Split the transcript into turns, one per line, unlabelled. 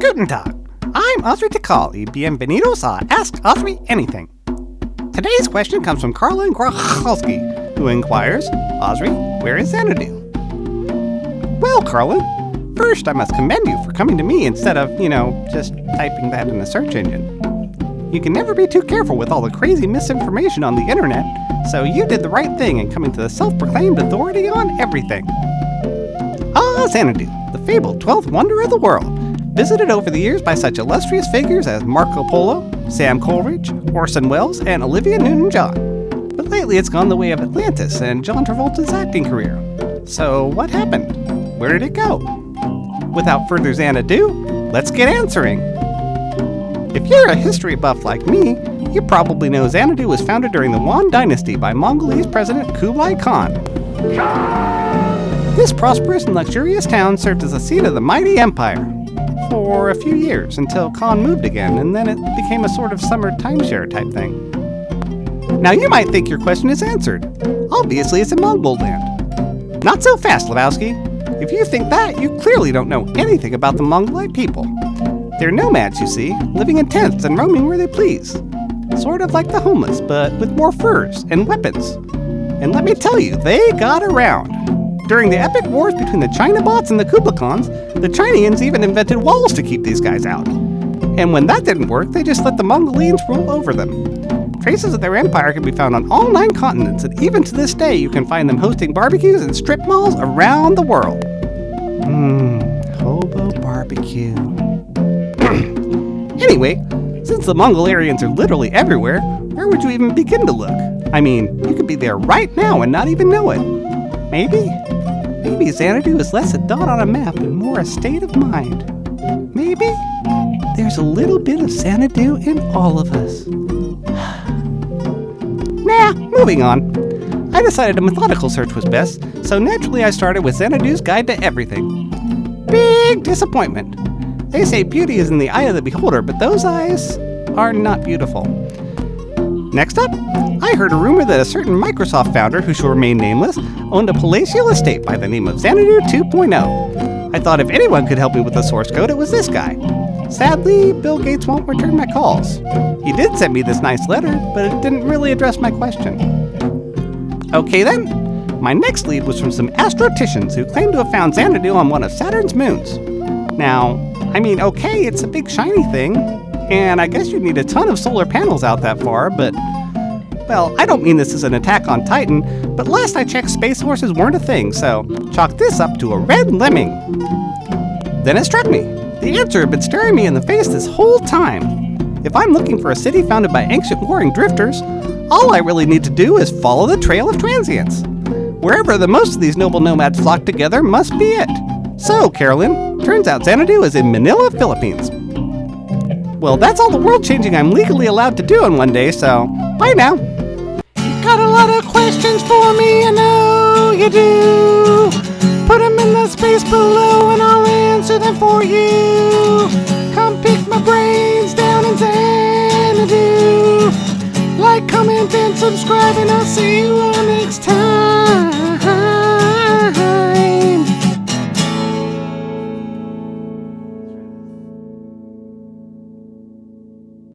Guten Tag. I'm Ahzri Tikali. Bienvenidos a Ask Ahzri Anything. Today's question comes from Carlin Grachalski, who inquires, Ahzri, where is Xanadu? Well, Carlin, first I must commend you for coming to me instead of, just typing that in a search engine. You can never be too careful with all the crazy misinformation on the internet, so you did the right thing in coming to the self-proclaimed authority on everything. Xanadu, the fabled 12th wonder of the world, visited over the years by such illustrious figures as Marco Polo, Sam Coleridge, Orson Welles, and Olivia Newton-John. But lately it's gone the way of Atlantis and John Travolta's acting career. So what happened? Where did it go? Without further Xanadu, let's get answering. If you're a history buff like me, you probably know Xanadu was founded during the Yuan dynasty by Mongolese president Kublai Khan. This prosperous and luxurious town served as the seat of the mighty empire for a few years until Khan moved again, and then it became a sort of summer timeshare type thing. Now you might think your question is answered. Obviously it's in Mongol land. Not so fast, Lebowski. If you think that, you clearly don't know anything about the Mongolite people. They're nomads, you see, living in tents and roaming where they please. Sort of like the homeless, but with more furs and weapons. And let me tell you, they got around. During the epic wars between the China-bots and the Kublai Khans, the Chinese even invented walls to keep these guys out. And when that didn't work, they just let the Mongolians rule over them. Traces of their empire can be found on all 9 continents, and even to this day you can find them hosting barbecues and strip malls around the world. Hobo barbecue. Anyway, since the Mongolians are literally everywhere, where would you even begin to look? I mean, you could be there right now and not even know it. Maybe Xanadu is less a dot on a map and more a state of mind. Maybe there's a little bit of Xanadu in all of us. Moving on. I decided a methodical search was best, so naturally I started with Xanadu's Guide to Everything. Big disappointment. They say beauty is in the eye of the beholder, but those eyes are not beautiful. Next up, I heard a rumor that a certain Microsoft founder, who shall remain nameless, owned a palatial estate by the name of Xanadu 2.0. I thought if anyone could help me with the source code, it was this guy. Sadly, Bill Gates won't return my calls. He did send me this nice letter, but it didn't really address my question. Okay then, my next lead was from some astroticians who claimed to have found Xanadu on one of Saturn's moons. Now, okay, it's a big shiny thing, and I guess you'd need a ton of solar panels out that far, but, well, I don't mean this as an attack on Titan, but last I checked, space horses weren't a thing, so chalk this up to a red lemming. Then it struck me. The answer had been staring me in the face this whole time. If I'm looking for a city founded by ancient warring drifters, all I really need to do is follow the trail of transients. Wherever the most of these noble nomads flock together must be it. So, Carolyn, turns out Xanadu is in Manila, Philippines. Well, that's all the world-changing I'm legally allowed to do in one day, so bye now. Got a lot of questions for me, I know you do. Put them in the space below and I'll answer them for you. Come pick my brains down in Xanadu. Like, comment, and subscribe, and I'll see you all next time.